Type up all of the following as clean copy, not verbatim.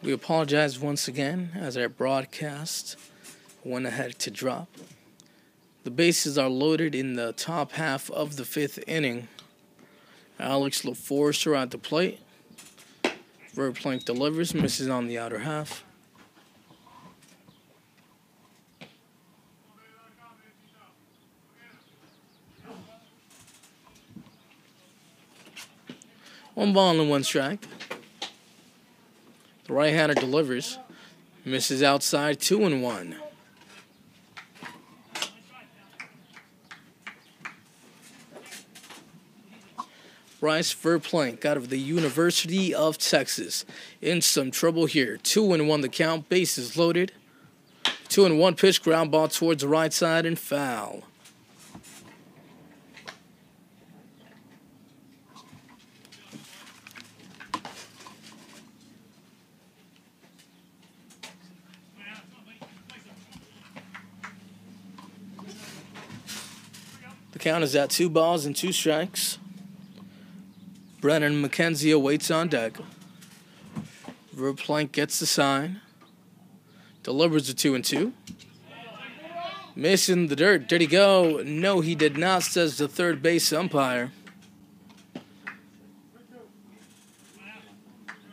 We apologize once again as our broadcast went ahead to drop. The bases are loaded in the top half of the fifth inning. Alex LaForester at the plate. Verplank delivers, misses on the outer half. One ball and one strike. The right-hander delivers, misses outside, 2-1. Bryce Verplank out of the University of Texas in some trouble here. 2-1 the count, bases loaded. 2-1 pitch, ground ball towards the right side and foul. The count is at 2 balls and 2 strikes. Brennan McKenzie awaits on deck. Verplank gets the sign. Delivers a 2-2. Missing the dirt. Did he go? No, he did not, says the third base umpire.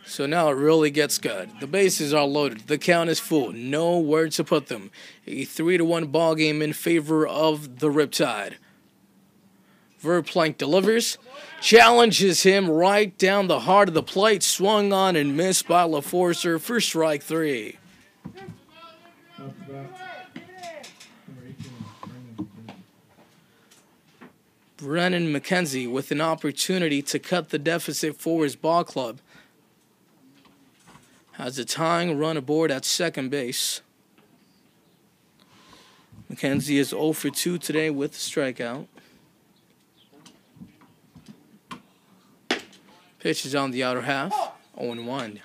So now it really gets good. The bases are loaded. The count is full. Nowhere to put them. A 3-1 ball game in favor of the Riptide. Verplank delivers, challenges him right down the heart of the plate, swung on and missed by LaForester for strike 3. Brennan McKenzie with an opportunity to cut the deficit for his ball club. Has a tying run aboard at second base. McKenzie is 0 for 2 today with a strikeout. Pitch is on the outer half, 0-1.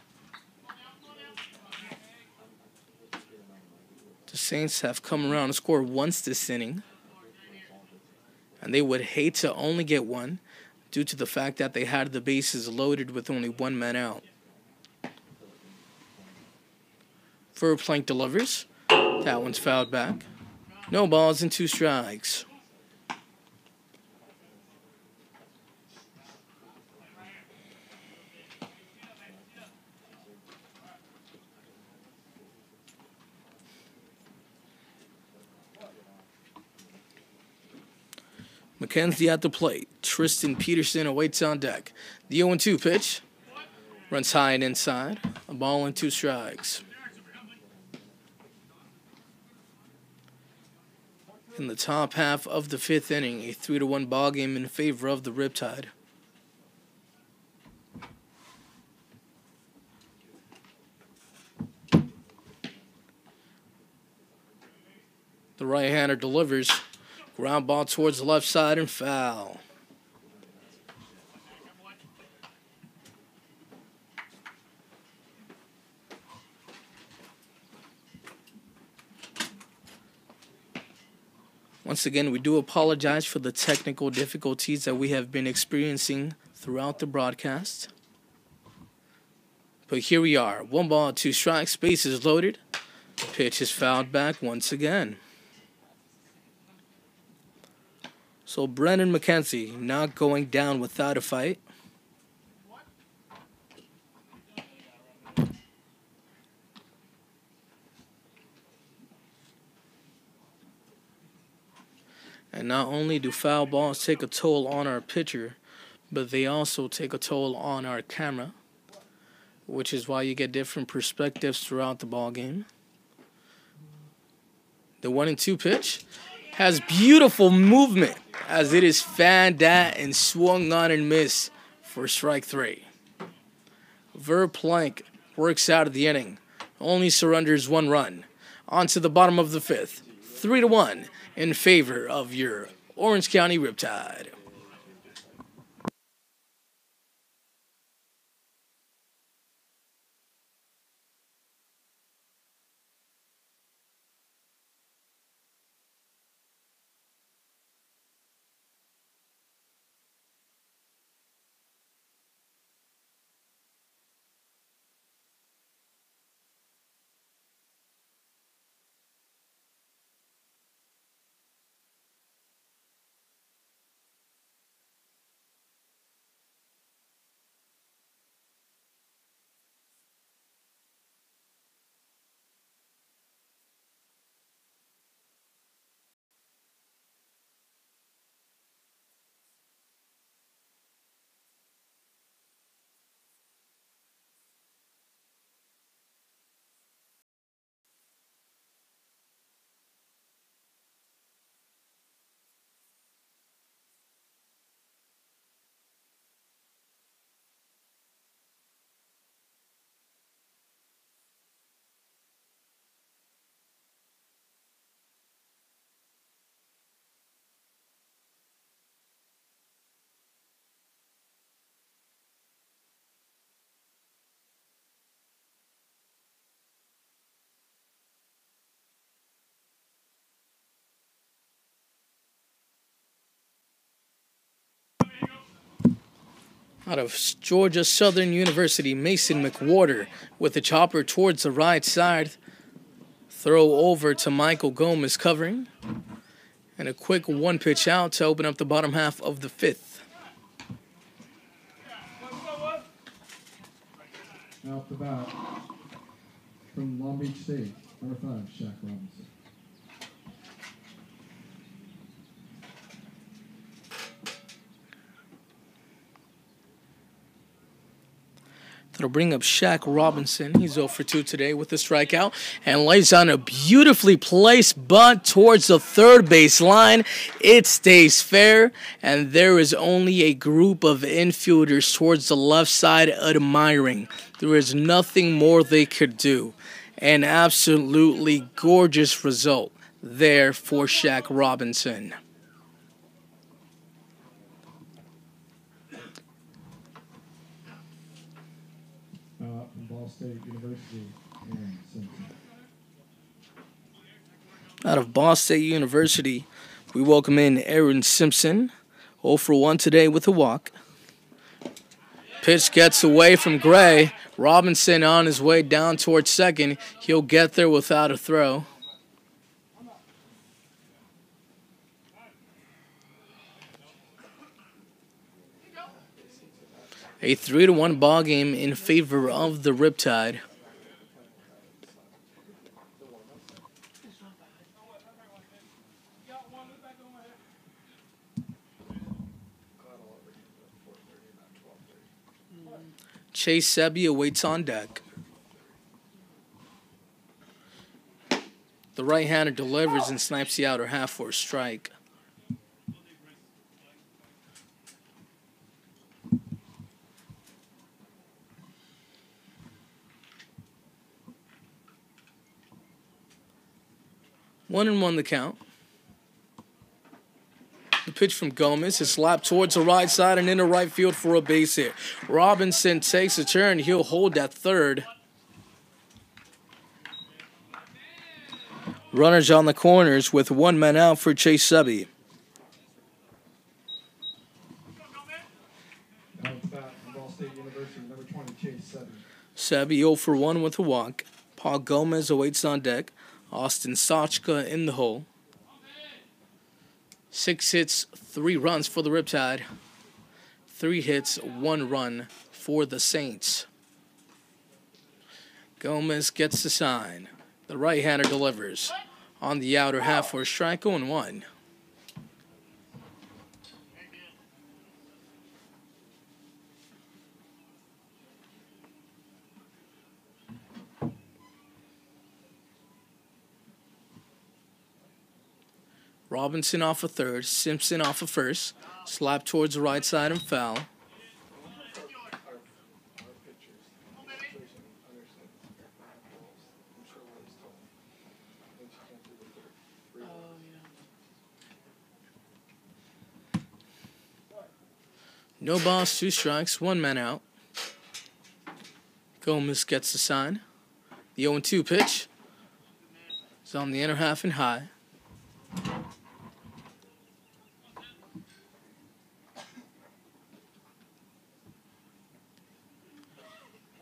The Saints have come around and scored once this inning. And they would hate to only get one due to the fact that they had the bases loaded with only one man out. Verplank delivers. That one's fouled back. No balls and 2 strikes. McKenzie at the plate. Tristan Peterson awaits on deck. The 0-2 pitch. Runs high and inside. A ball and 2 strikes. In the top half of the fifth inning, a 3-1 ball game in favor of the Riptide. The right-hander delivers. Ground ball towards the left side and foul. Once again, we do apologize for the technical difficulties that we have been experiencing throughout the broadcast. But here we are. 1 ball, 2 strikes, bases loaded. The pitch is fouled back once again. So Brennan McKenzie not going down without a fight. And not only do foul balls take a toll on our pitcher, but they also take a toll on our camera, which is why you get different perspectives throughout the ball game. The 1-2 pitch has beautiful movement as it is fanned at and swung on and missed for strike 3. Verplank works out of the inning, only surrenders 1 run. On to the bottom of the fifth, 3-1 in favor of your Orange County Riptide. Out of Georgia Southern University, Mason McWhorter with the chopper towards the right side. Throw over to Michael Gomez covering. And a quick one pitch out to open up the bottom half of the fifth. Out the bat from Long Beach State, number 5, Shaq Robinson. That'll bring up Shaq Robinson. He's 0 for 2 today with a strikeout and lays on a beautifully placed bunt towards the third base line. It stays fair, and there is only a group of infielders towards the left side admiring. There is nothing more they could do. An absolutely gorgeous result there for Shaq Robinson. From Ball State University, Aaron Simpson. Out of Ball State University, we welcome in Aaron Simpson. 0 for 1 today with a walk. Pitch gets away from Gray. Robinson on his way down towards second. He'll get there without a throw. A 3-1 ball game in favor of the Riptide. Chase Sebi awaits on deck. The right-hander delivers and snipes the outer half for a strike. One and one the count. The pitch from Gomez is slapped towards the right side and into right field for a base hit. Robinson takes a turn. He'll hold at third. Runners on the corners with one man out for Chase Sebi. Out the bat from Ball State University, number 20, Chase Sebi. Sebi 0 for 1 with a walk. Paul Gomez awaits on deck. Austin Sochka in the hole. 6 hits, 3 runs for the Riptide. 3 hits, 1 run for the Saints. Gomez gets the sign. The right-hander delivers. On the outer half for a strike, 0-1. Robinson off a third, Simpson off a first, slap towards the right side and foul. No balls, 2 strikes, 1 man out. Gomez gets the sign. The 0-2 pitch is on the inner half and high.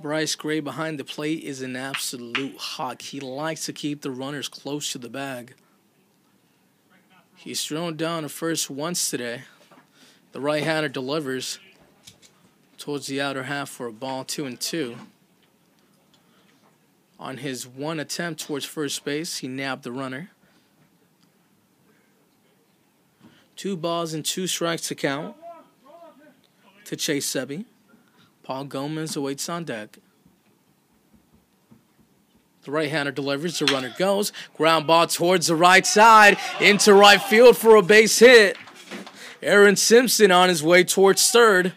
Bryce Gray behind the plate is an absolute hawk. He likes to keep the runners close to the bag. He's thrown down a first once today. The right-hander delivers towards the outer half for a ball, 2-2. On his one attempt towards first base, he nabbed the runner. 2 balls and 2 strikes to count to Chase Sebi. Paul Gomez awaits on deck. The right-hander delivers, the runner goes. Ground ball towards the right side, into right field for a base hit. Aaron Simpson on his way towards third.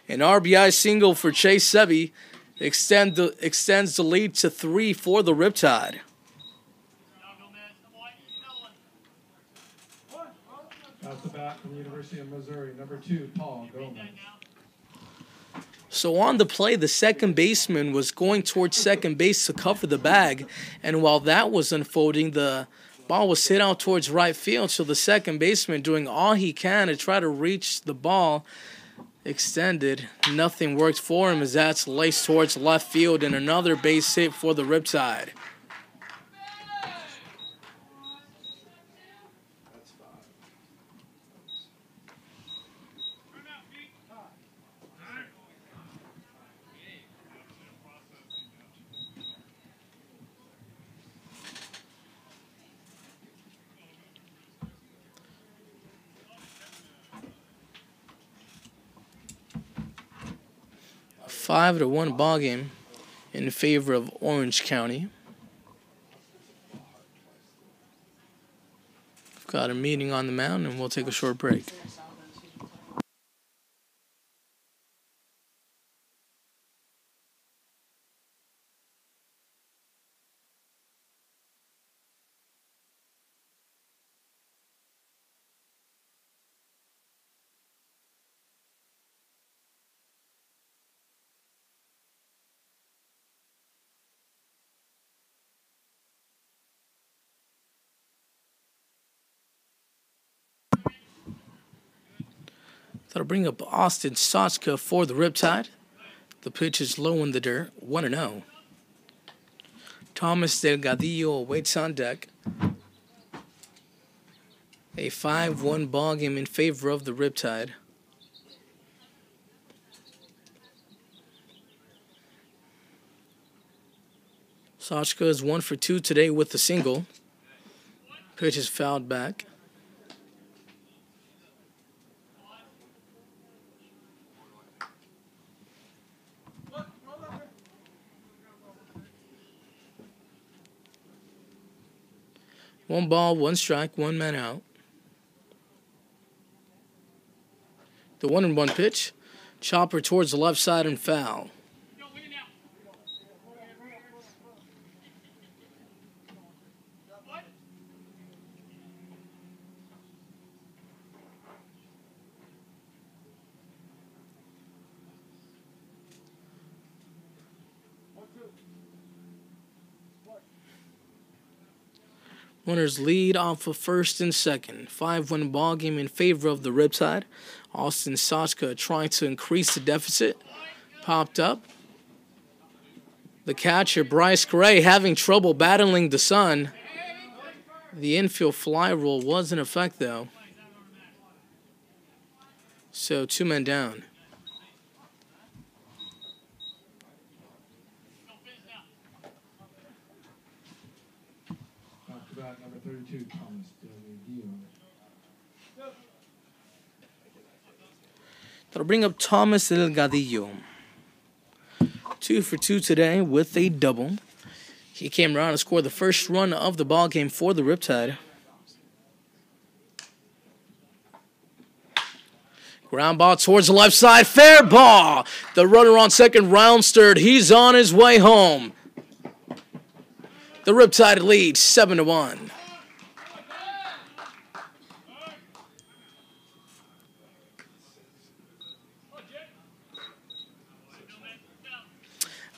An RBI single for Chase Sebi extends the lead to 3 for the Riptide. Out the bat from the University of Missouri, number 2, Paul Gomez. So on the play, the second baseman was going towards second base to cover the bag. And while that was unfolding, the ball was hit out towards right field. So the second baseman doing all he can to try to reach the ball extended. Nothing worked for him as that's laced towards left field and another base hit for the Riptide. A 5-1 ball game in favor of Orange County. We've got a meeting on the mound and we'll take a short break. That'll bring up Austin Sochka for the Riptide. The pitch is low in the dirt, 1-0. Thomas Delgadillo awaits on deck. A 5-1 ball game in favor of the Riptide. Sochka is 1 for 2 today with a single. Pitch is fouled back. One ball, one strike, one man out. The 1-1 pitch. Chopper towards the left side and foul. Runners lead off of first and second. 5-1 ball game in favor of the Riptide. Austin Sochka trying to increase the deficit. Popped up. The catcher, Bryce Gray, having trouble battling the sun. The infield fly rule was in effect, though. So 2 men down. Number 32, Thomas Delgadillo. That'll bring up Thomas Delgadillo. 2 for 2 today with a double. He came around and scored the first run of the ball game for the Riptide. Ground ball towards the left side. Fair ball. The runner on second, Roundsterd. He's on his way home. The Riptide leads 7-1.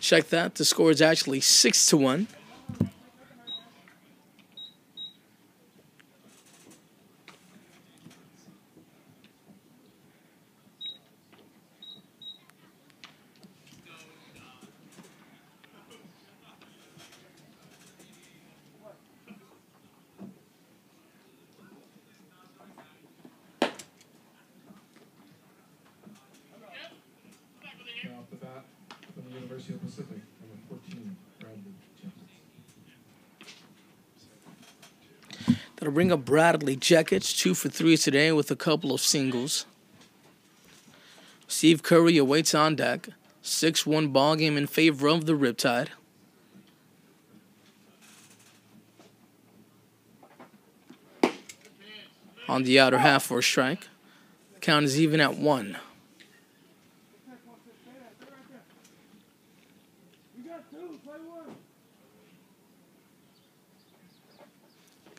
Check that. The score is actually 6-1. Off the bat from the University of Pacific, number 14, Bradley Jenkins. That'll bring up Bradley Jenkins, 2 for 3 today with a couple of singles. Steve Curry awaits on deck. 6-1 ball game in favor of the Riptide. On the outer half for a strike. Count is even at 1.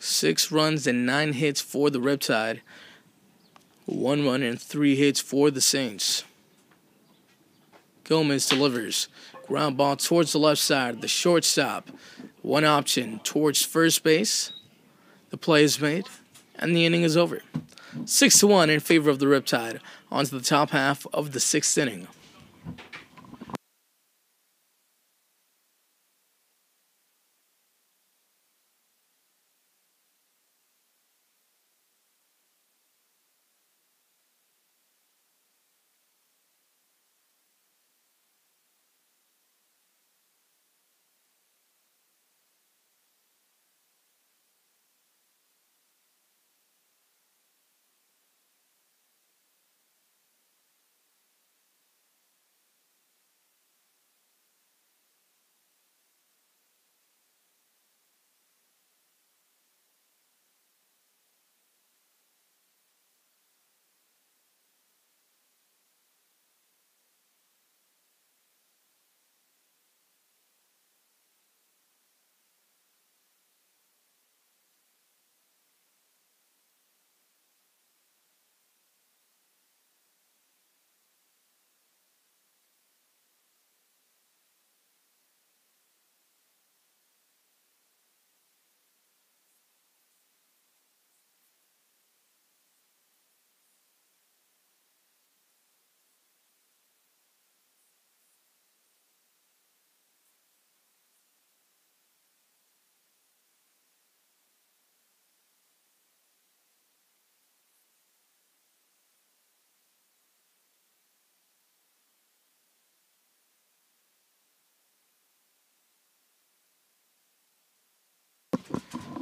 Six runs and 9 hits for the Riptide. 1 run and 3 hits for the Saints. Gomez delivers. Ground ball towards the left side. The shortstop. One option towards first base. The play is made, and the inning is over. 6-1 in favor of the Riptide. On to the top half of the 6th inning.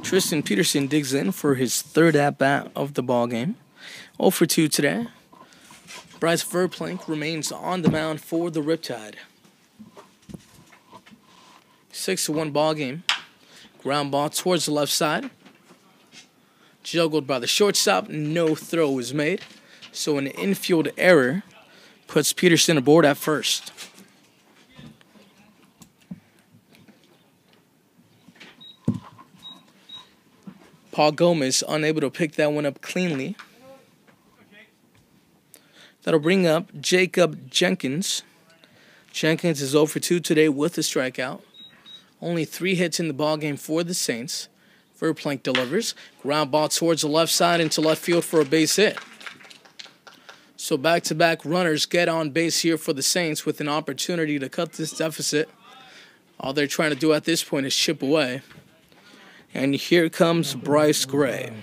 Tristan Peterson digs in for his 3rd at-bat of the ballgame. 0 for 2 today. Bryce Verplank remains on the mound for the Riptide. 6-1 ballgame. Ground ball towards the left side. Juggled by the shortstop. No throw is made. So an infield error puts Peterson aboard at first. Paul Gomez unable to pick that one up cleanly. That'll bring up Jacob Jenkins. Jenkins is 0 for 2 today with a strikeout. Only 3 hits in the ballgame for the Saints. Verplank delivers. Ground ball towards the left side into left field for a base hit. So back-to-back runners get on base here for the Saints with an opportunity to cut this deficit. All they're trying to do at this point is chip away. And here comes Bryce Gray.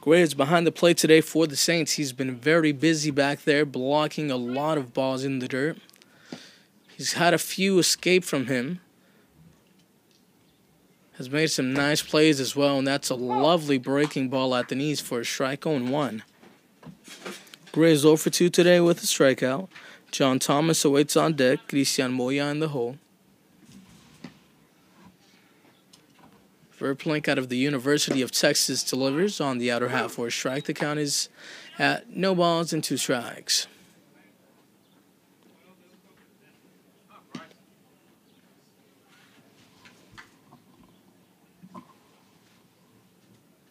Gray is behind the plate today for the Saints. He's been very busy back there, blocking a lot of balls in the dirt. He's had a few escape from him. Has made some nice plays as well, and that's a lovely breaking ball at the knees for a strike 0-1. Gray is 0 for 2 today with a strikeout. John Thomas awaits on deck. Christian Moya in the hole. Verplank out of the University of Texas delivers on the outer half for a strike. The count is at no balls and 2 strikes.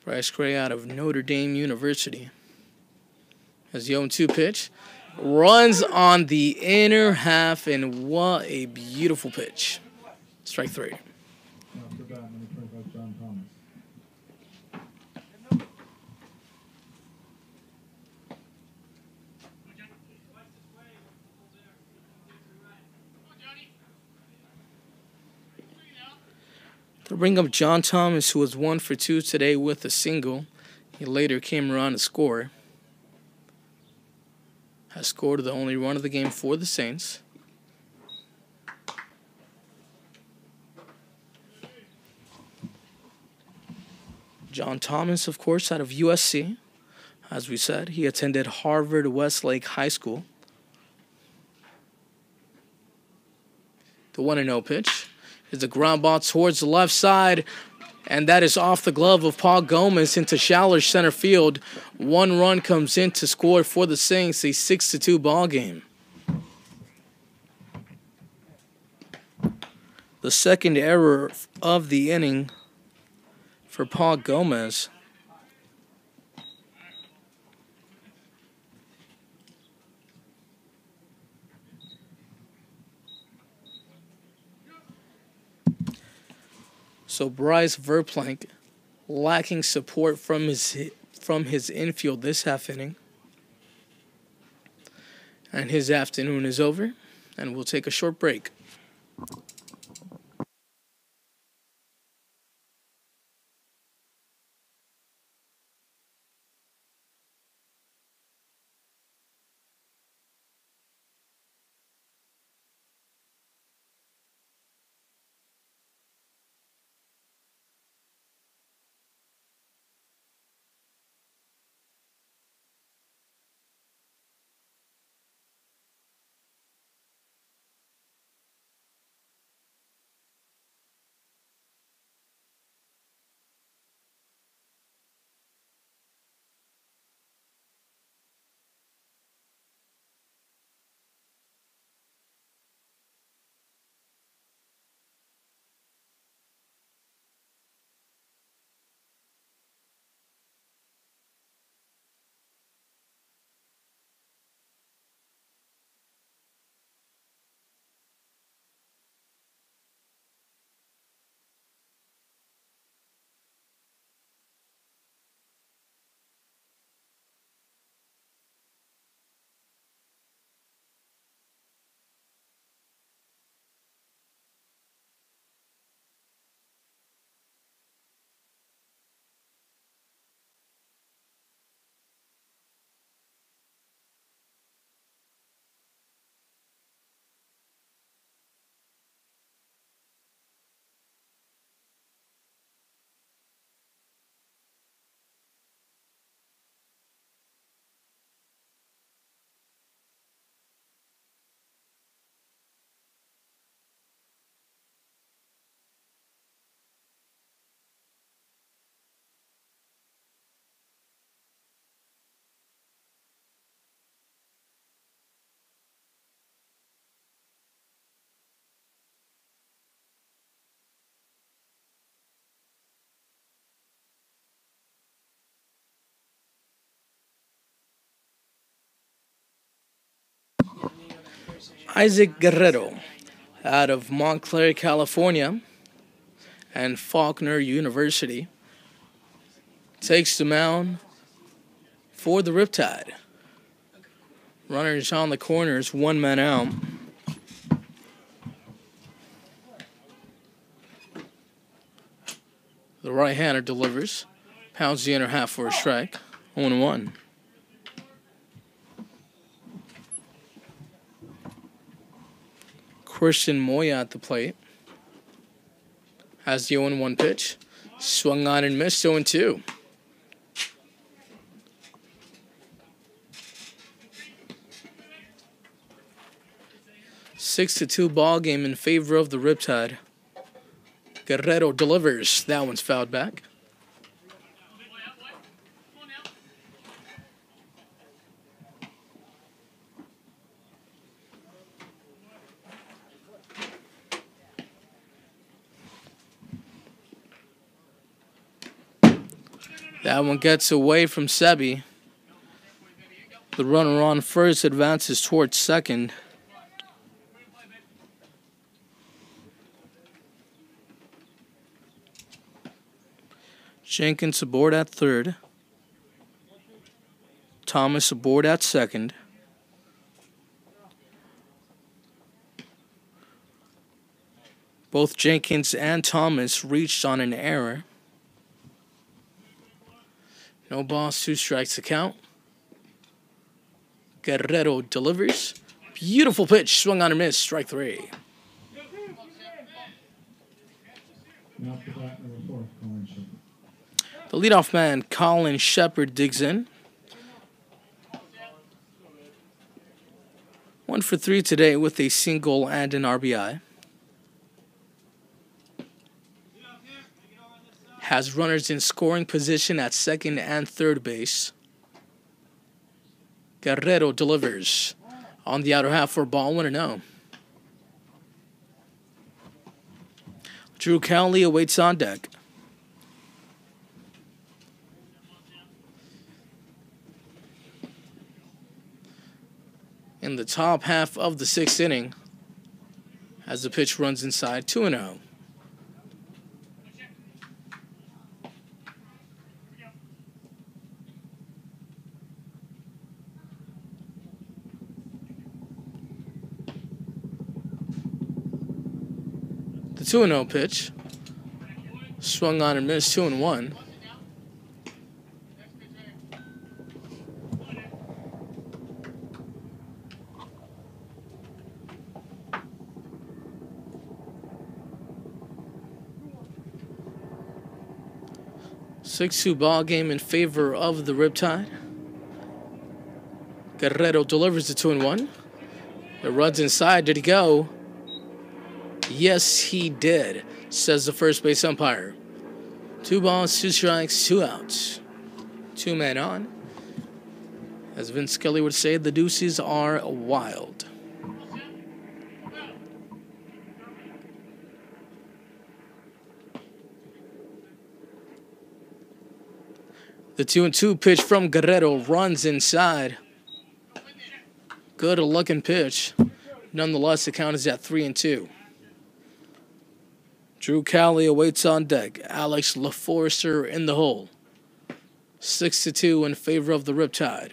Bryce Gray out of Notre Dame University. As the 0-2 pitch. Runs on the inner half, and what a beautiful pitch. Strike 3. After that, number 25, John Thomas. To bring up John Thomas, who was 1 for 2 today with a single. He later came around to score. Has scored the only run of the game for the Saints. John Thomas, of course, out of USC. As we said, he attended Harvard Westlake High School. The 1-0 pitch is a ground ball towards the left side, and that is off the glove of Paul Gomez into shallow center field. 1 run comes in to score for the Saints, a 6-2 ball game. The second error of the inning for Paul Gomez. So Bryce Verplank lacking support from his infield this half inning. And his afternoon is over, and we'll take a short break. Isaac Guerrero, out of Montclair, California, and Faulkner University, takes the mound for the Riptide. Runners on the corners, 1 man out. The right-hander delivers, pounds the inner half for a strike, 0-1. Christian Moya at the plate has the 0-1 pitch. Swung on and missed, 0-2. Six-2 ball game in favor of the Riptide. Guerrero delivers. That one's fouled back. That one gets away from Sebi. The runner on first advances towards second. Jenkins aboard at third. Thomas aboard at second. Both Jenkins and Thomas reached on an error. No balls, 2 strikes to count. Guerrero delivers. Beautiful pitch, swung on and missed, strike 3. The leadoff man, Colin Shepard, digs in. 1 for 3 today with a single and an RBI. Has runners in scoring position at second and third base. Guerrero delivers on the outer half for a ball, 1-0. Drew Cowley awaits on deck. In the top half of the 6th inning, as the pitch runs inside, 2-0. 2-0 pitch. Swung on and missed, 2-1. Six-two ball game in favor of the Riptide. Guerrero delivers the 2-1. It runs inside. Did he go? Yes, he did, says the first base umpire. 2 balls, 2 strikes, 2 outs. 2 men on. As Vince Scully would say, the deuces are wild. The 2-2 pitch from Guerrero runs inside. Good looking pitch. Nonetheless, the count is at 3-2. Drew Cowley awaits on deck. Alex LaForester in the hole. 6-2 in favor of the Riptide.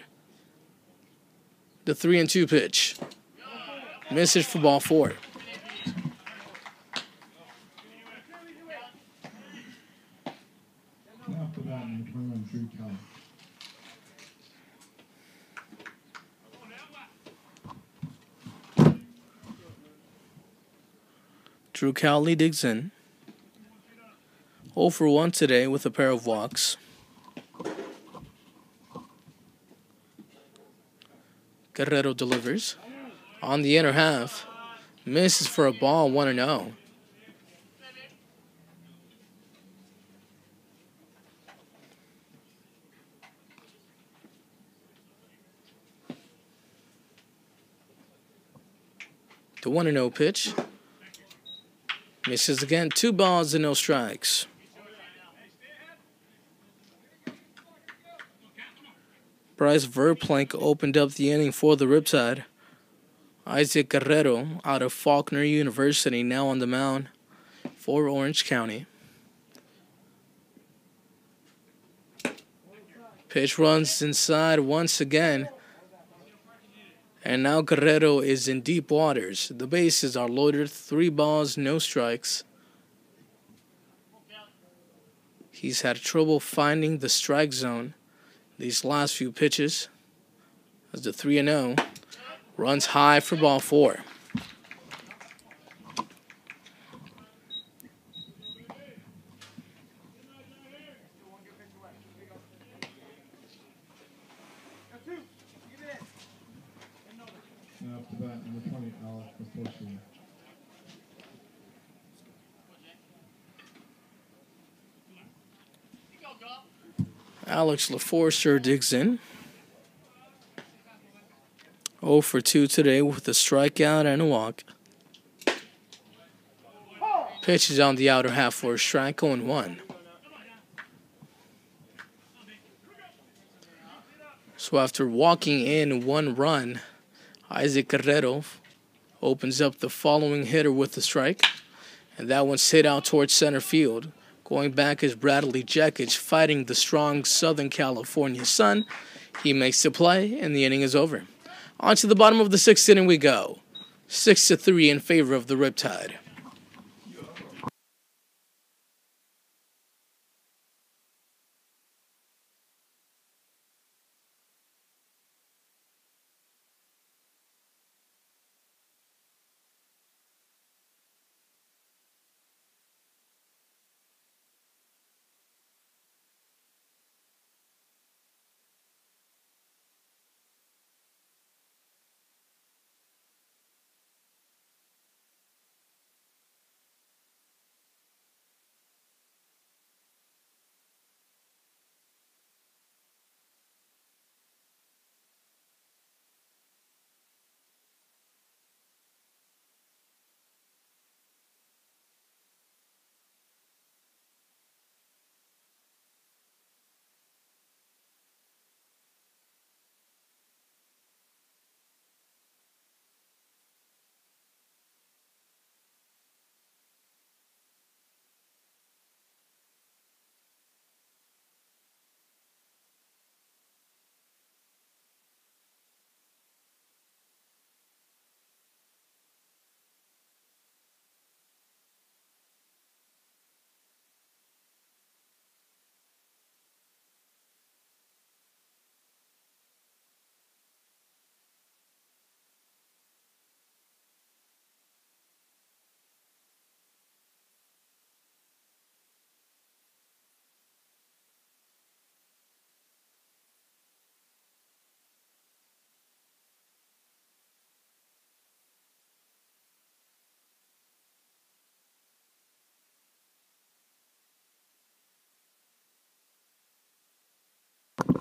The 3-2 pitch. Misses for ball 4. Off the bat, number 21, Drew Kelly. Drew Cowley digs in. 0 for 1 today with a pair of walks. Guerrero delivers. On the inner half. Misses for a ball, 1-0. The 1-0 pitch. Misses again. 2 balls and no strikes. Bryce Verplank opened up the inning for the Riptide. Isaac Guerrero out of Faulkner University now on the mound for Orange County. Pitch runs inside once again. And now Guerrero is in deep waters. The bases are loaded. 3 balls, no strikes. He's had trouble finding the strike zone these last few pitches. As the 3-0 runs high for ball 4. Now off the bat, number 20, Alex LaForester. Alex LaForester digs in. 0 for 2 today with a strikeout and a walk. Pitch is on the outer half for a strike, 0-1. So after walking in 1 run, Isaac Guerrero opens up the following hitter with a strike. And that one's hit out towards center field. Going back is Bradley Jekic fighting the strong Southern California sun. He makes the play, and the inning is over. On to the bottom of the 6th inning we go. 6-3 in favor of the Riptide.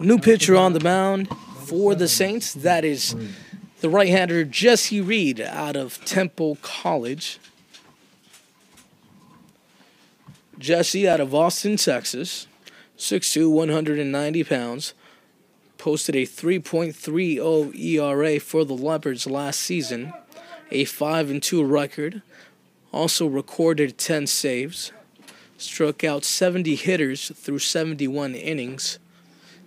New pitcher on the mound for the Saints. That is the right-hander Jesse Reed out of Temple College. Jesse out of Austin, Texas. 6'2", 190 pounds. Posted a 3.30 ERA for the Leopards last season. A 5-2 record. Also recorded 10 saves. Struck out 70 hitters through 71 innings.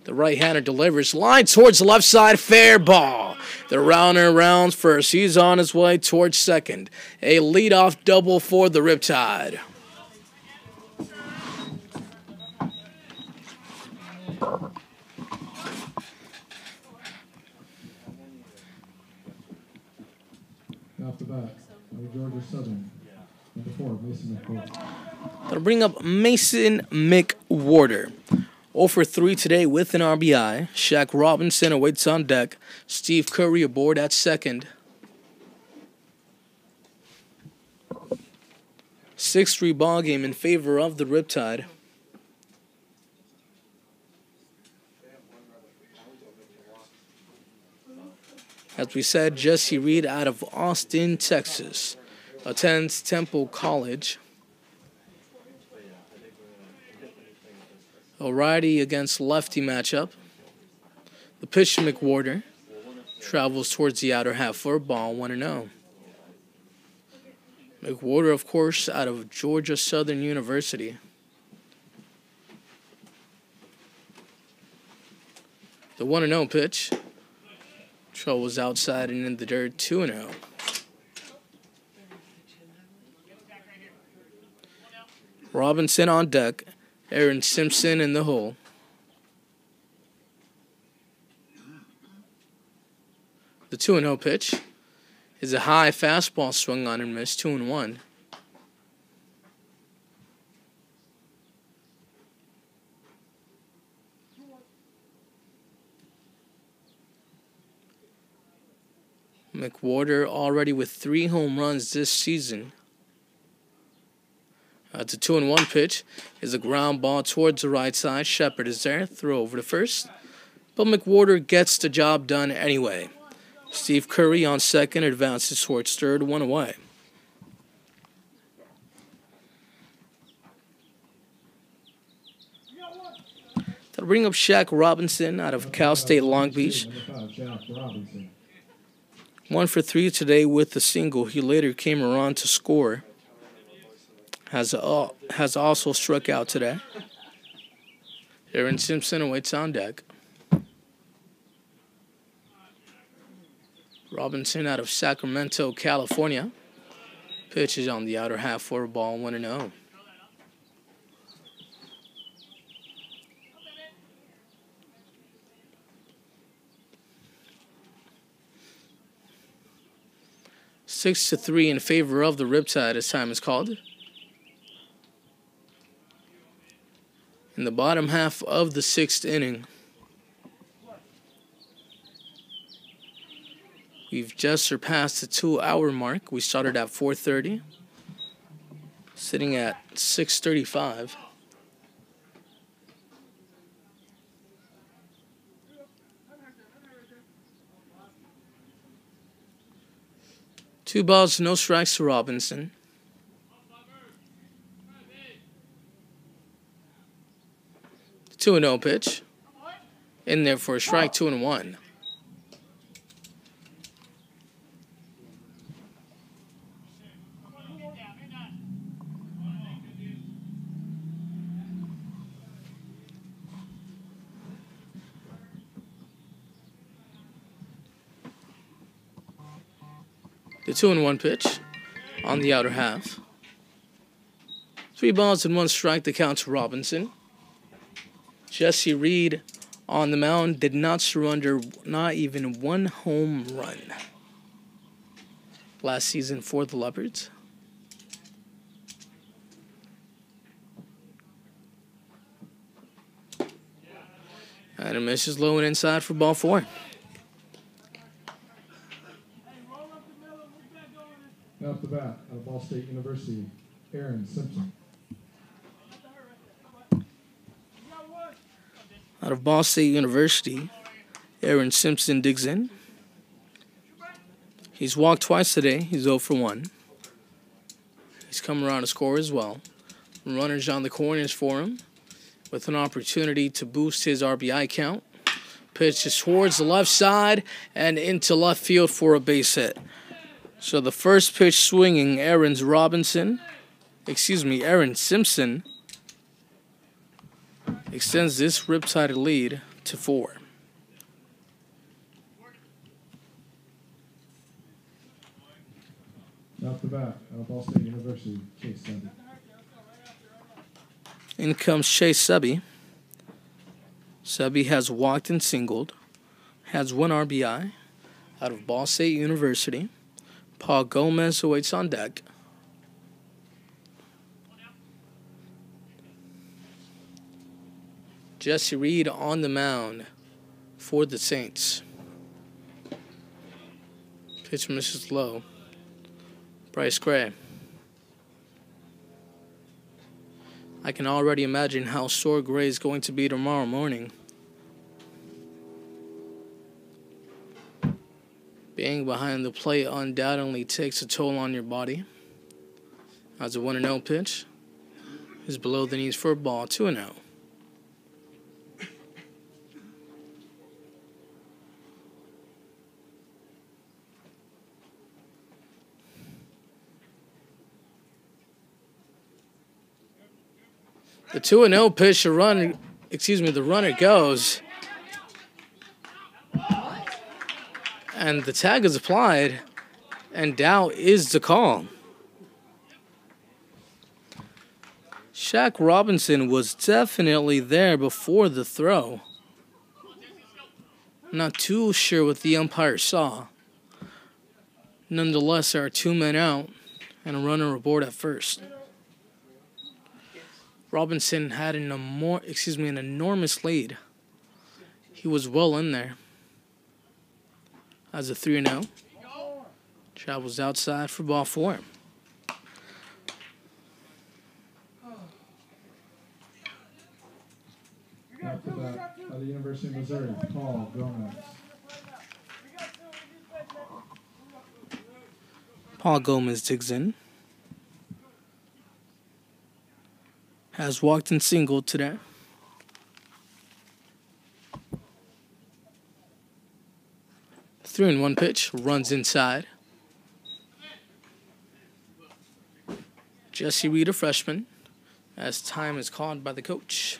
The right-hander delivers. Line towards the left side. Fair ball. The rounder rounds first. He's on his way towards second. A leadoff double for the Riptide. Off the bat, Georgia Southern. Number 4, Mason McWhorter. That'll bring up Mason McWhorter. 0 for 3 today with an RBI. Shaq Robinson awaits on deck. Steve Curry aboard at second. 6-3 ball game in favor of the Riptide. As we said, Jesse Reed out of Austin, Texas. Attends Temple College. A righty against lefty matchup. The pitch to McWhorter. Travels towards the outer half for a ball, 1-0. McWhorter, of course, out of Georgia Southern University. The 1-0 pitch. Travels outside and in the dirt, 2-0. Robinson on deck. Aaron Simpson in the hole. The 2-0 pitch is a high fastball swung on and missed, 2-1. McWhorter already with 3 home runs this season. The 2-1 pitch is a ground ball towards the right side. Shepard is there. Throw over to first. But McWhorter gets the job done anyway. Steve Curry on second advances towards third, 1 away. That'll bring up Shaq Robinson out of Cal State Long Beach. 1 for 3 today with a single. He later came around to score. Has also struck out today. Aaron Simpson awaits on deck. Robinson out of Sacramento, California. Pitch is on the outer half for a ball, 1-0. Six to 3 in favor of the Riptide as time is called. In the bottom half of the 6th inning, we've just surpassed the 2-hour mark. We started at 4:30, sitting at 6:35. Two balls, no strikes to Robinson. The 2-0 pitch. In there for a strike, 2-1. The 2-1 pitch on the outer half. 3 balls and 1 strike, the count to Robinson. Jesse Reed on the mound did not surrender not even 1 home run last season for the Leopards. And a miss is low and inside for ball 4. Off the bat, out of Ball State University, Aaron Simpson. That'll of Ball State University, Aaron Simpson digs in. He's walked twice today. He's 0 for 1. He's come around to score as well. Runners on the corners for him with an opportunity to boost his RBI count. Pitch is towards the left side and into left field for a base hit. So the first pitch swinging, Aaron Simpson extends this Riptide lead to 4. Off the bat, out of Ball State University, Chase Subby. In comes Chase Subby. Subby has walked and singled, has 1 RBI out of Ball State University. Paul Gomez awaits on deck. Jesse Reed on the mound for the Saints. Pitch misses low. Bryce Gray. I can already imagine how sore Gray is going to be tomorrow morning. Being behind the plate undoubtedly takes a toll on your body. As a 1-0 pitch is below the knees for a ball, 2-0. The 2-0 pitch, the runner goes. And the tag is applied, and doubt is the call. Shaq Robinson was definitely there before the throw. Not too sure what the umpire saw. Nonetheless, there are 2 men out and a runner aboard at first. Robinson had an enormous lead. He was well in there. As a 3-0. Travels outside for ball 4. Off the bat, out of the University of Missouri, Paul Gomez. Paul Gomez digs in. Has walked and singled today. Three and 1 pitch, runs inside. Jesse Reed, a freshman, as time is called by the coach.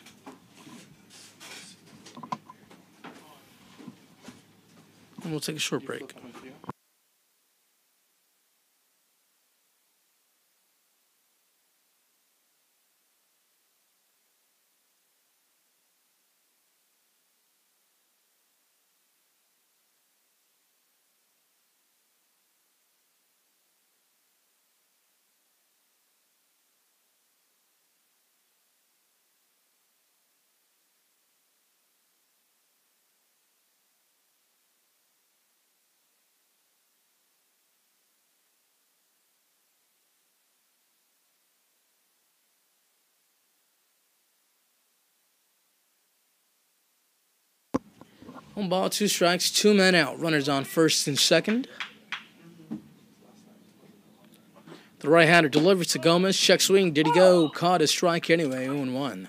And we'll take a short break. One ball, 2 strikes, 2 men out. Runners on first and second. The right-hander delivers to Gomez. Check swing. Did he go? Caught a strike anyway. 0-1.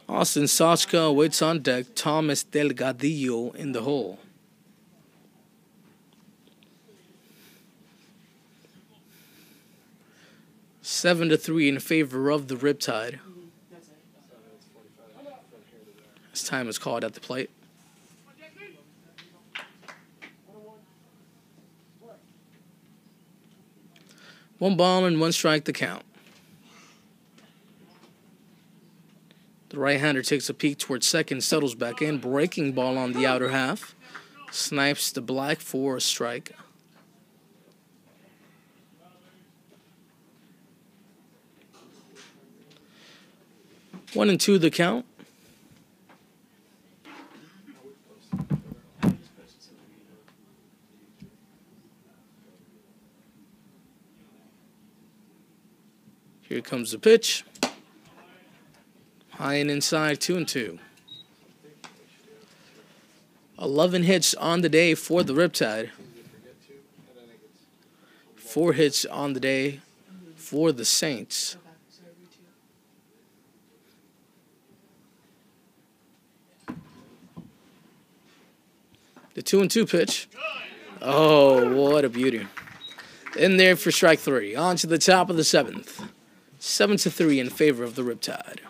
Austin Sochka waits on deck. Thomas Delgadillo in the hole. Seven to 3 in favor of the Riptide. As time is called at the plate. One ball and 1 strike to count. The right-hander takes a peek towards second, settles back in, breaking ball on the outer half. Snipes the black for a strike. 1-2 the count. Here comes the pitch. High and inside, 2-2. 11 hits on the day for the Riptide. 4 hits on the day for the Saints. The 2-2 pitch. Oh, what a beauty. In there for strike 3. On to the top of the 7th. 7-3 in favor of the Riptide.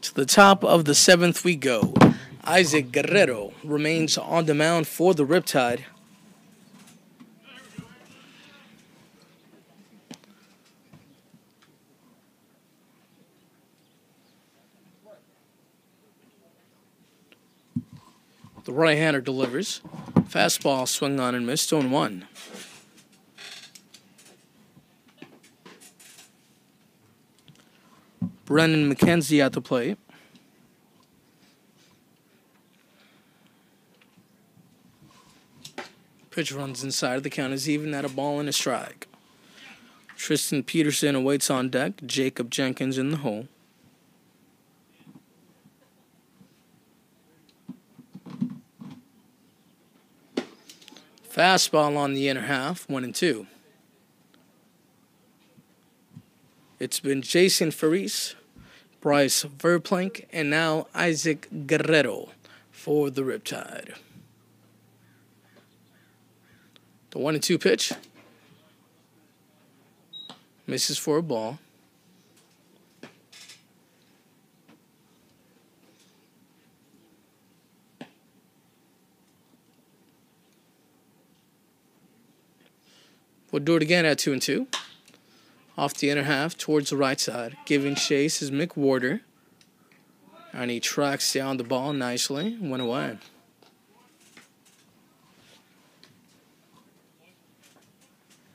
To the top of the 7th we go. Isaac Guerrero remains on the mound for the Riptide. The right-hander delivers. Fastball swung on and missed, 0-1. Brennan McKenzie at the plate. Pitch runs inside. The count is even at a ball and a strike. Tristan Peterson awaits on deck. Jacob Jenkins in the hole. Fastball on the inner half, 1-2. It's been Jason Faris, Bryce Verplank, and now Isaac Guerrero for the Riptide. The 1-2 pitch. Misses for a ball. We'll do it again at 2-2. Off the inner half towards the right side. Giving chase is Mick Warder. And he tracks down the ball nicely. Went away.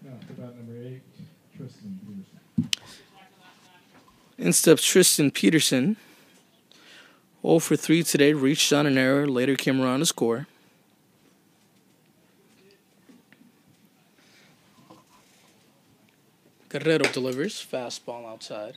Now, about number 8, Tristan Peterson. In steps Tristan Peterson. 0 for 3 today. Reached on an error. Later came around to score. Guerrero delivers. Fastball outside.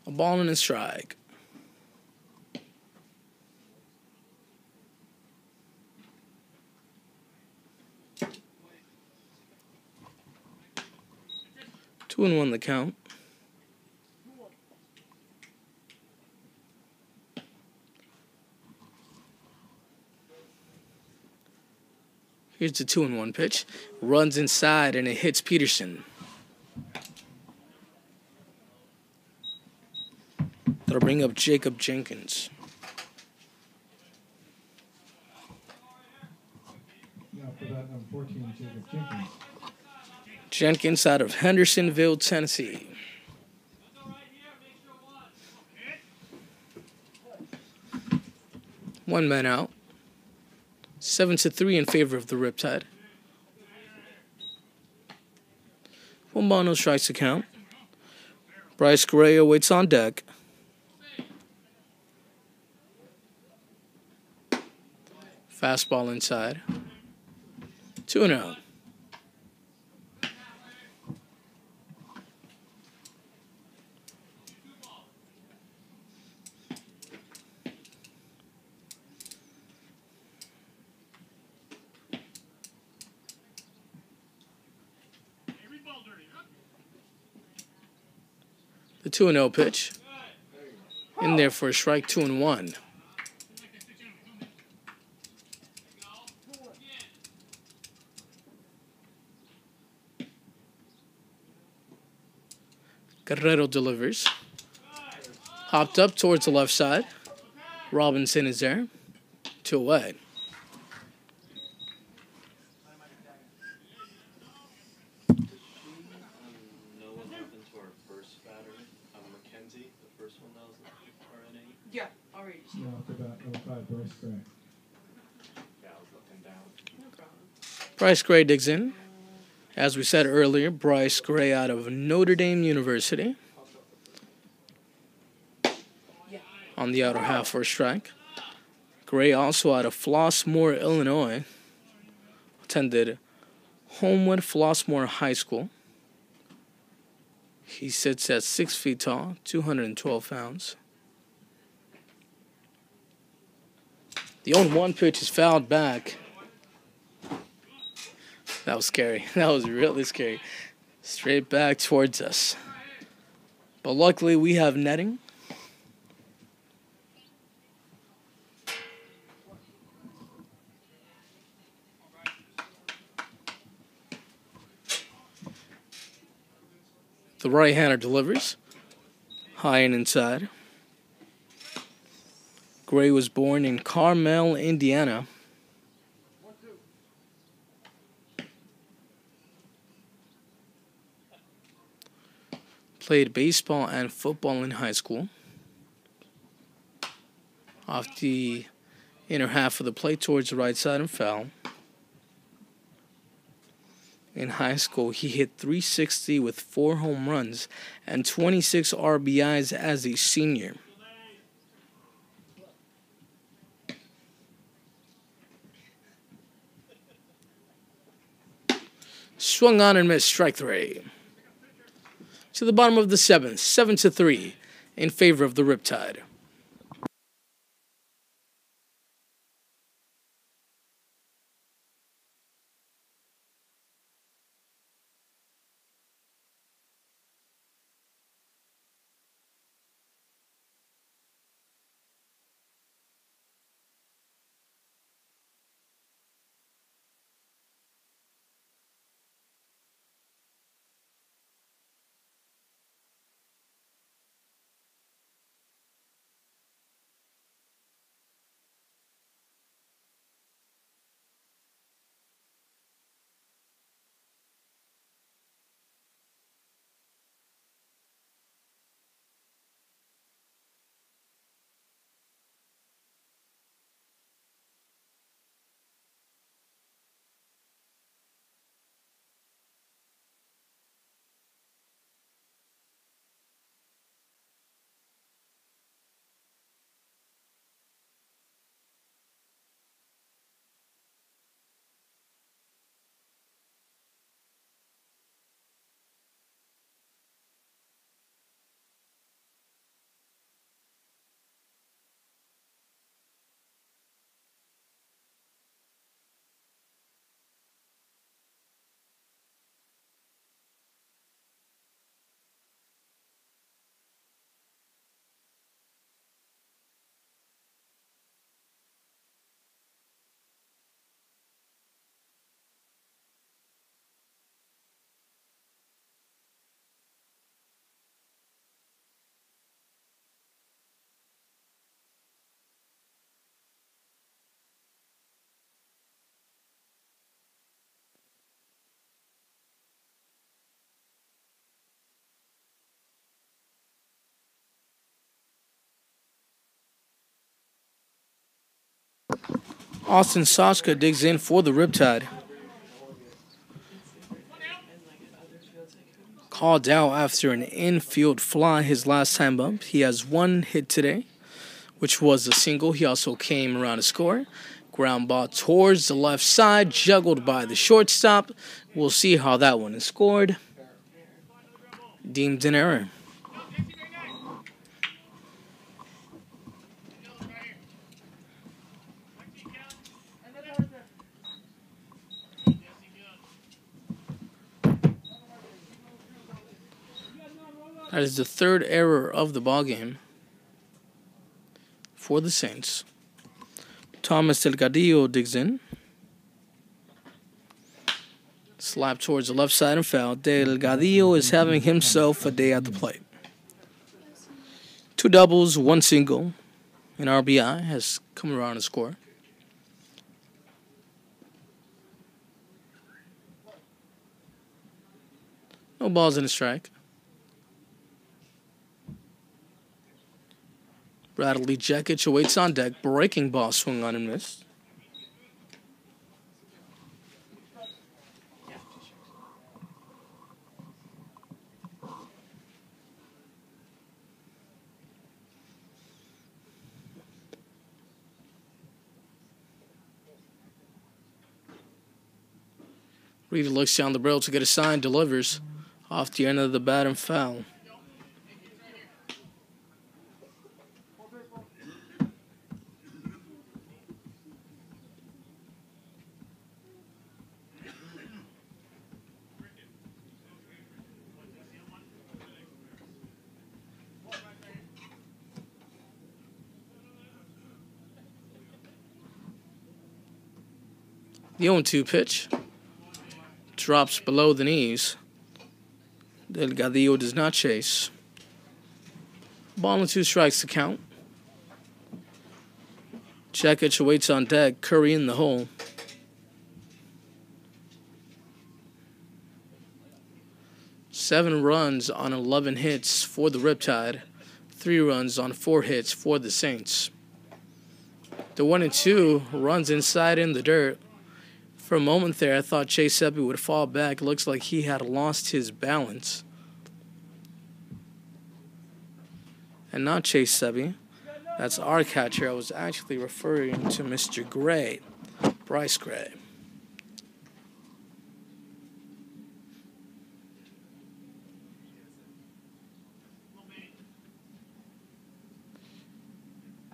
A ball and a strike. 2-1 the count. Here's the 2-1 pitch. Runs inside and it hits Peterson. That'll bring up Jacob Jenkins. Now for that number 14, Jacob Jenkins. Jenkins out of Hendersonville, Tennessee. One man out. 7-3 in favor of the Riptide. One ball, no strikes to count. Bryce Gray waits on deck. Fastball inside. 2-0. The 2-0 pitch. In there for a strike, 2-1. Guerrero delivers. Hopped up towards the left side. Robinson is there. 2 away. Yeah, already. Now for that number 5, Bryce Gray. Yeah, I was looking down. No problem. Bryce Gray digs in. As we said earlier, Bryce Gray out of Notre Dame University. On the outer half for a strike. Gray also out of Flossmoor, Illinois. Attended Homewood Flossmoor High School. He sits at 6 feet tall, 212 pounds. The 0-1 pitch is fouled back. That was scary. That was really scary. Straight back towards us. But luckily we have netting. The right-hander delivers. High and inside. Gray was born in Carmel, Indiana. Played baseball and football in high school. Off the inner half of the plate towards the right side and foul. In high school, he hit .360 with 4 home runs and 26 RBIs as a senior. Swung on and missed, strike 3. To the bottom of the 7th, 7-3 in favor of the Riptide. Austin Sochka digs in for the Riptide. Called out after an infield fly his last time up. He has one hit today, which was a single. He also came around to score. Ground ball towards the left side, juggled by the shortstop. We'll see how that one is scored. Deemed an error. That is the third error of the ballgame for the Saints. Thomas Delgadillo digs in. Slap towards the left side and foul. Delgadillo is having himself a day at the plate. 2 doubles, 1 single. An RBI has come around to score. No balls in a strike. Bradley Jekic awaits on deck. Breaking ball swung on and missed. Reed looks down the barrel to get a sign. Delivers off the end of the bat and foul. The 0-2 pitch drops below the knees. Delgadillo does not chase. Ball and 2 strikes to count. Jekic awaits on deck. Curry in the hole. Seven runs on 11 hits for the Riptide. 3 runs on 4 hits for the Saints. The 1-2 runs inside in the dirt. For a moment there, I thought Chase Seppi would fall back. Looks like he had lost his balance. And not Chase Seppi. That's our catcher. I was actually referring to Mr. Gray, Bryce Gray.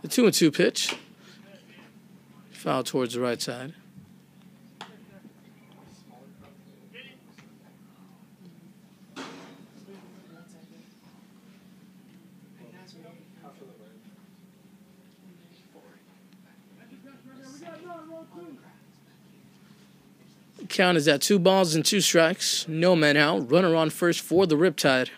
The 2-2 pitch. Foul towards the right side. The count is at 2 balls and 2 strikes. No man out. Runner on first for the Riptide.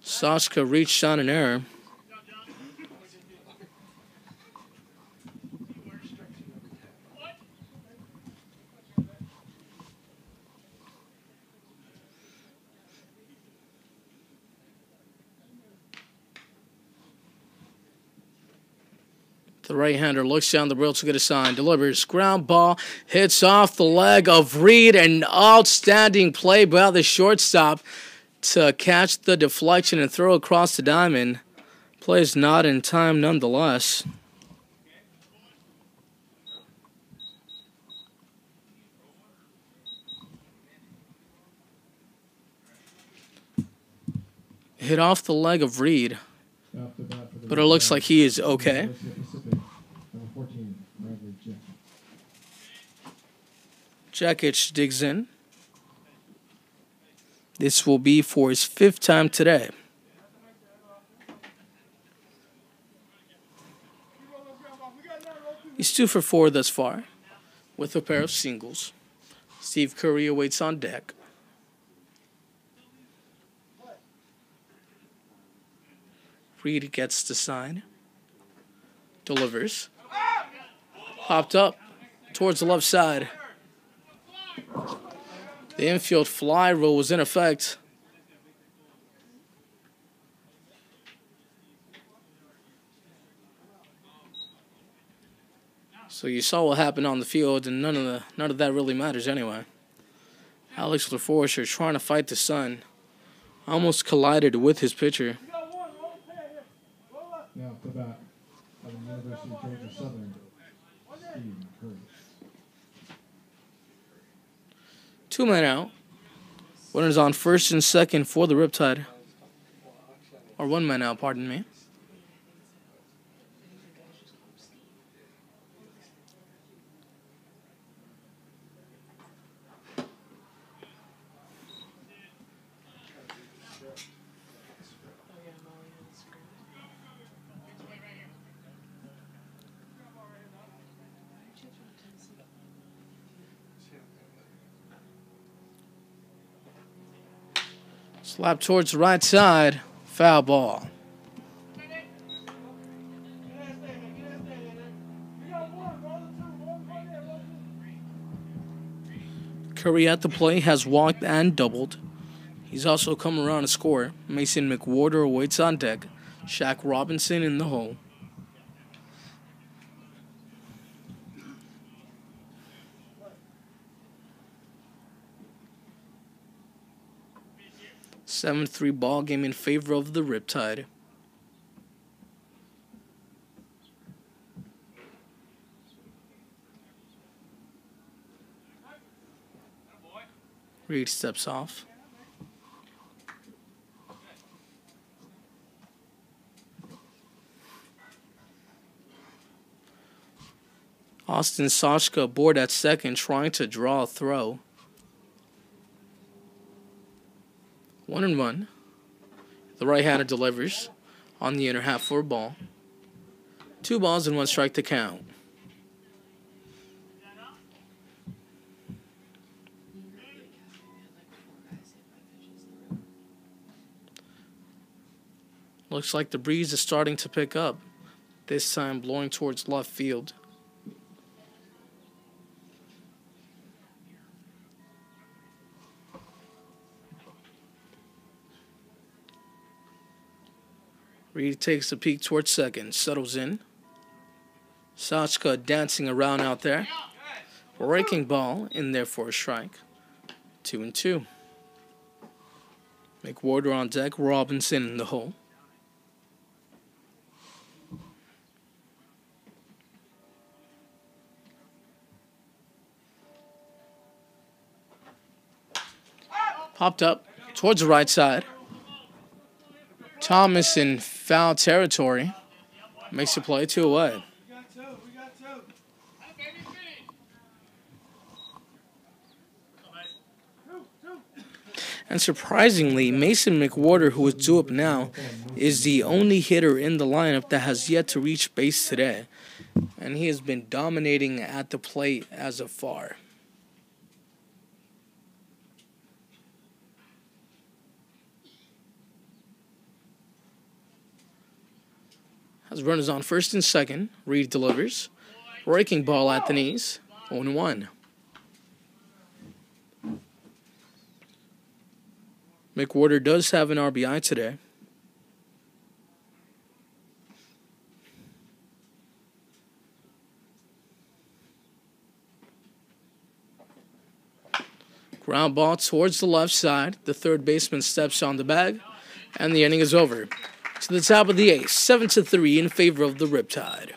Sochka reached on an error. The right-hander looks down the barrel to get a sign. Delivers. Ground ball. Hits off the leg of Reed. An outstanding play by the shortstop to catch the deflection and throw across the diamond. Plays not in time nonetheless. Hit off the leg of Reed. But it looks like he is okay. Jekic digs in. This will be for his 5th time today. He's 2 for 4 thus far, with a pair of singles. Steve Curry awaits on deck. Reed gets the sign. Delivers. Popped up towards the left side. The infield fly rule was in effect. So you saw what happened on the field, and none of that really matters anyway. Alex LaForest trying to fight the sun, almost collided with his pitcher. Now to bat out of the University of Georgia Southern, Steve Curry. 2 men out. Runners on first and second for the Riptide. Or 1 man out, pardon me. Slap towards the right side. Foul ball. Curry at the plate has walked and doubled. He's also come around to score. Mason McWhorter awaits on deck. Shaq Robinson in the hole. Seven-3 ball game in favor of the Riptide. Reed steps off. Austin Sochka aboard at second, trying to draw a throw. 1-1. The right-hander delivers on the inner half for a ball. 2 balls and 1 strike to count. Looks like the breeze is starting to pick up, this time blowing towards left field. Reed takes a peek towards second, settles in. Sochka dancing around out there. Breaking ball in there for a strike. 2-2. McWhorter on deck, Robinson in the hole. Popped up towards the right side. Thomas in foul territory. Makes the play 2 away. And surprisingly, Mason McWhorter, who is due up now, is the only hitter in the lineup that has yet to reach base today. And he has been dominating at the plate as of far. Has runners on first and second. Reed delivers. Breaking ball at the knees. 0-1. McWhorter does have an RBI today. Ground ball towards the left side. The third baseman steps on the bag, and the inning is over. To the top of the 8th, 7-3 in favor of the Riptide.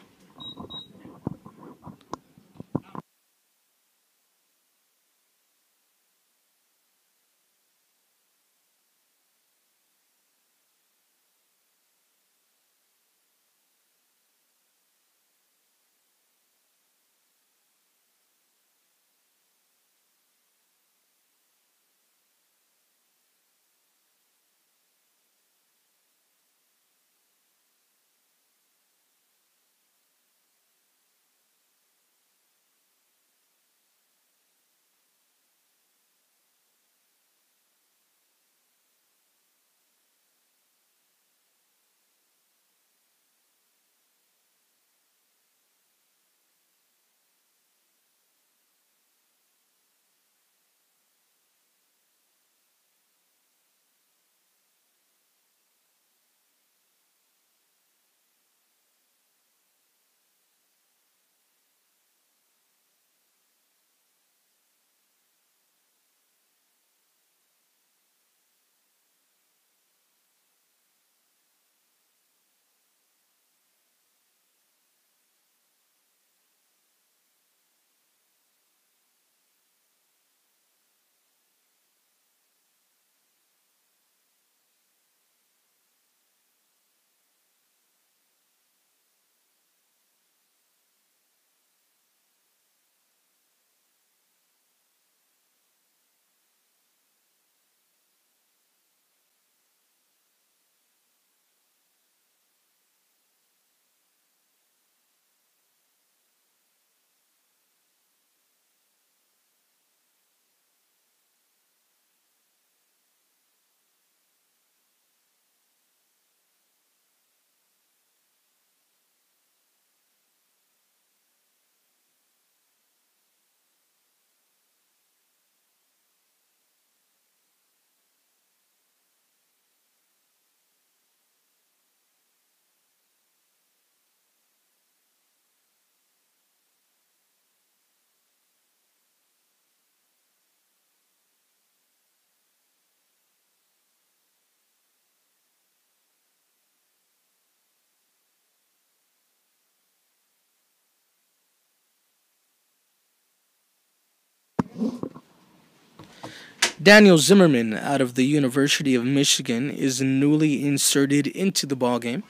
Daniel Zimmerman out of the University of Michigan is newly inserted into the ballgame.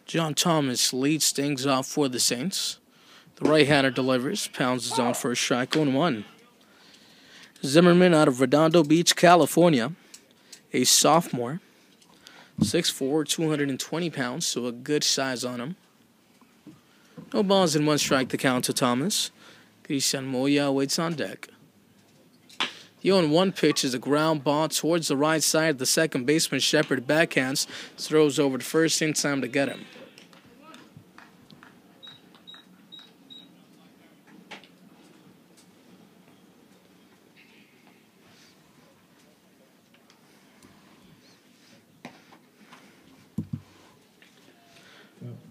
John Thomas leads things off for the Saints. The right-hander delivers, pounds his own first strike, 0-1. Zimmerman out of Redondo Beach, California, a sophomore, 6'4", 220 pounds, so a good size on him. No balls and 1 strike to count to Thomas. Christian Moya waits on deck. The 0-1 pitch is a ground ball towards the right side. The second baseman, Shepard, backhands, throws over to first in time to get him.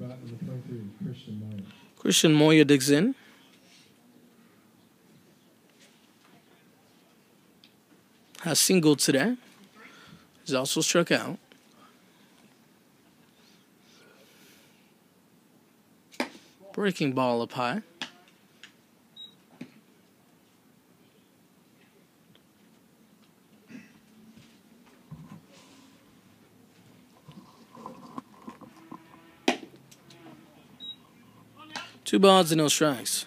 Bat number 23, Christian Moya. Christian Moya digs in. Has singled today. He's also struck out. Breaking ball up high. Two balls and no strikes.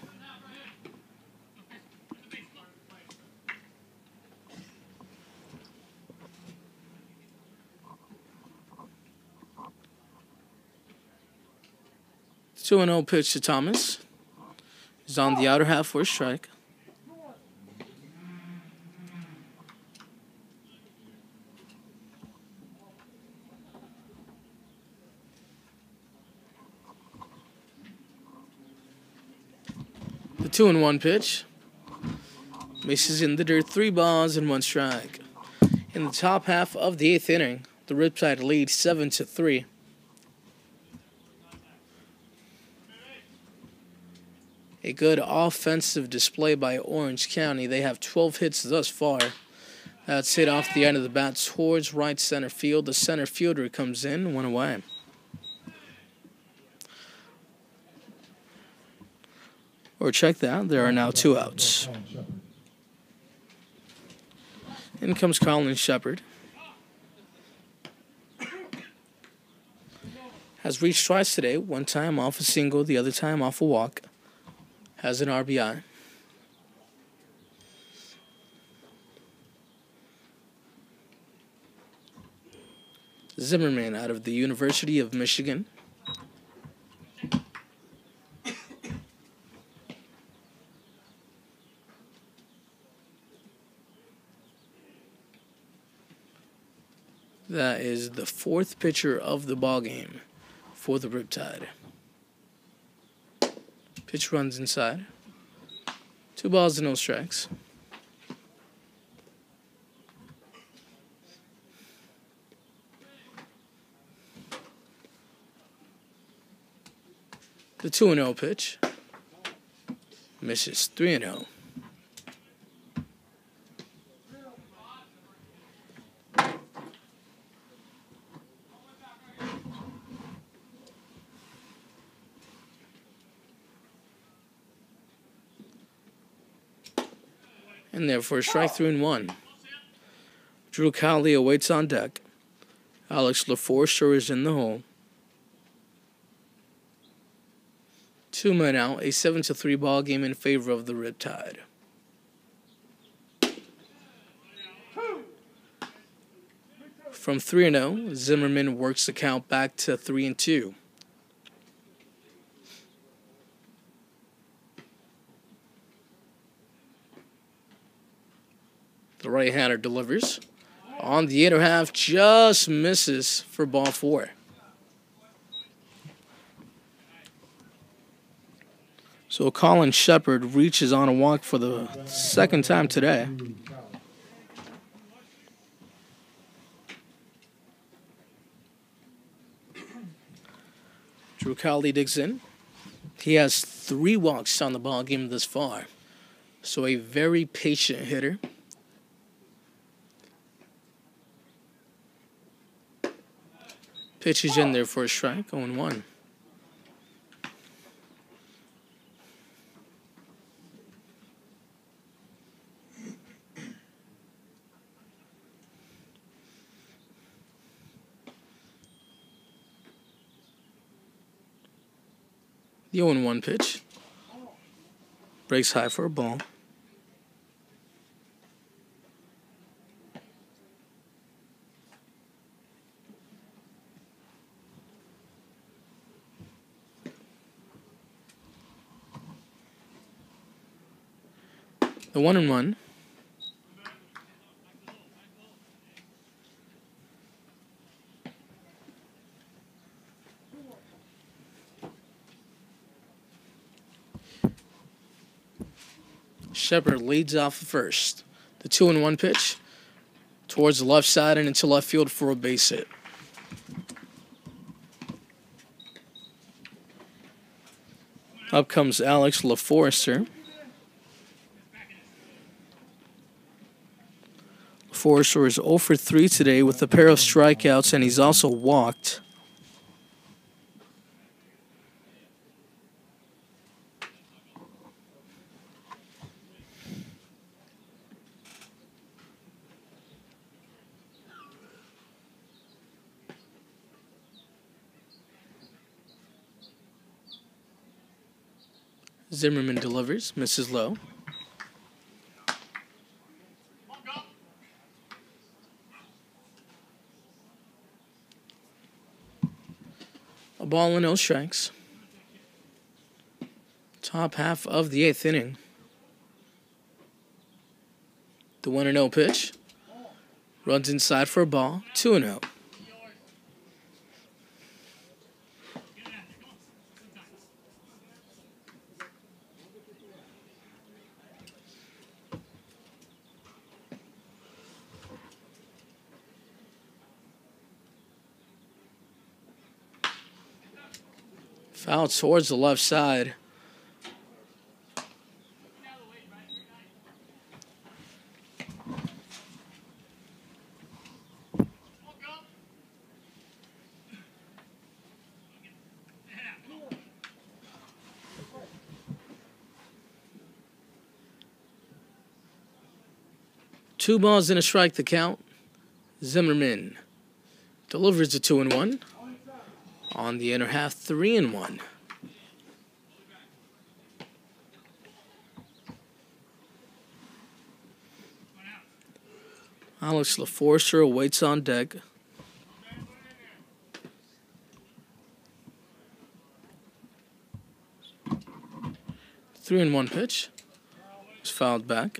Two and 0 pitch to Thomas. He's on the outer half for a strike. The 2-1 pitch. Misses in the dirt, 3 balls and 1 strike. In the top half of the 8th inning, the Riptide lead 7-3. A good offensive display by Orange County. They have 12 hits thus far. That's hit off the end of the bat towards right center field. The center fielder comes in, 1 away. Or check that, there are now 2 outs. In comes Colin Shepard. Has reached twice today, one time off a single, the other time off a walk. Has an RBI. Zimmerman out of the University of Michigan. That is the 4th pitcher of the ballgame for the Riptide. Pitch runs inside. 2 balls and no strikes. The 2-0 pitch. Misses, 3-0. And therefore, strike 3-1. Drew Cowley awaits on deck. Alex LaForster is in the hole. 2 men out, a 7-3 ball game in favor of the Riptide. From 3-0, Zimmerman works the count back to 3-2. The right-hander delivers. On the inner half, just misses for ball 4. So Colin Shepard reaches on a walk for the 2nd time today. Drew Cowley digs in. He has 3 walks on the ball game thus far. So a very patient hitter. Pitch is in there for a strike, 0-1. The 0-1 pitch. Breaks high for a ball. The 1-1. Shepard leads off first. The 2-1 pitch towards the left side and into left field for a base hit. Up comes Alex LaForester. LaForester is 0 for 3 today with a pair of strikeouts, and he's also walked. Zimmerman delivers, misses low. A ball and no strikes. Top half of the 8th inning. The 1-0 pitch. Runs inside for a ball. 2-0. Foul towards the left side. Two balls and a strike to count. Zimmerman delivers the 2-1. On the inner half, 3-1. Alex LaForester awaits on deck. Three and one pitch. It's fouled back.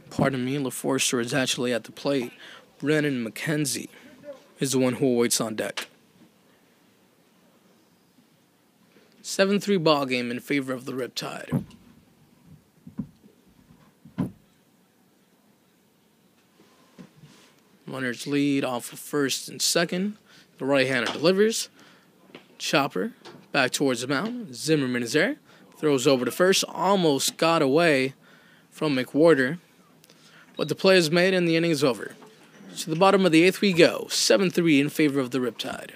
Pardon me, LaForester is actually at the plate. Brennan McKenzie is the one who awaits on deck. 7-3 ball game in favor of the Riptide. Runners lead off of first and second. The right-hander delivers. Chopper back towards the mound. Zimmerman is there. Throws over to first. Almost got away from McWhorter. But the play is made and the inning is over. To the bottom of the 8th we go. 7-3 in favor of the Riptide.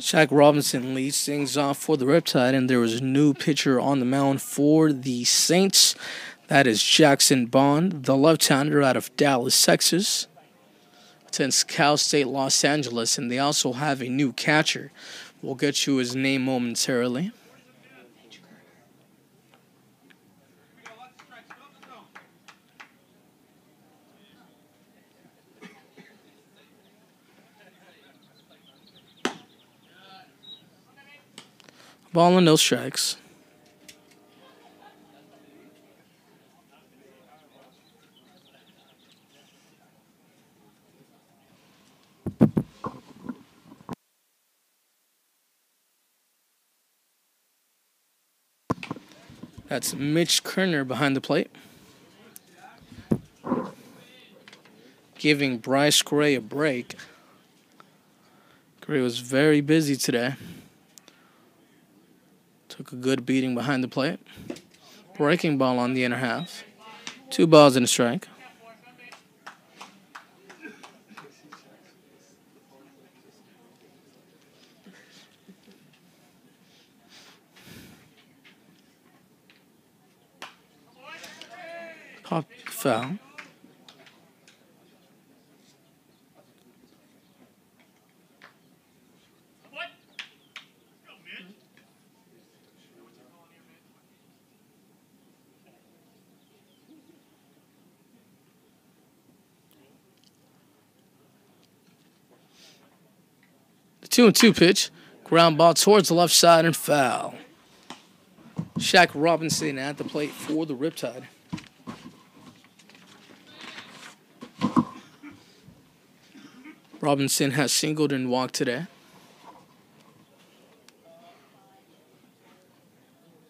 Shaq Robinson leads things off for the Riptide, and there is a new pitcher on the mound for the Saints. That is Jackson Bond, the left-hander out of Dallas, Texas. Attends Cal State Los Angeles, and they also have a new catcher. We'll get you his name momentarily. Ball and no strikes. That's Mitch Kerner behind the plate, giving Bryce Gray a break. Gray was very busy today. Took a good beating behind the plate. Breaking ball on the inner half. 2 balls and a strike. Pop foul. The 2-2 pitch. Ground ball towards the left side and foul. Shaq Robinson at the plate for the Riptide. Robinson has singled and walked today.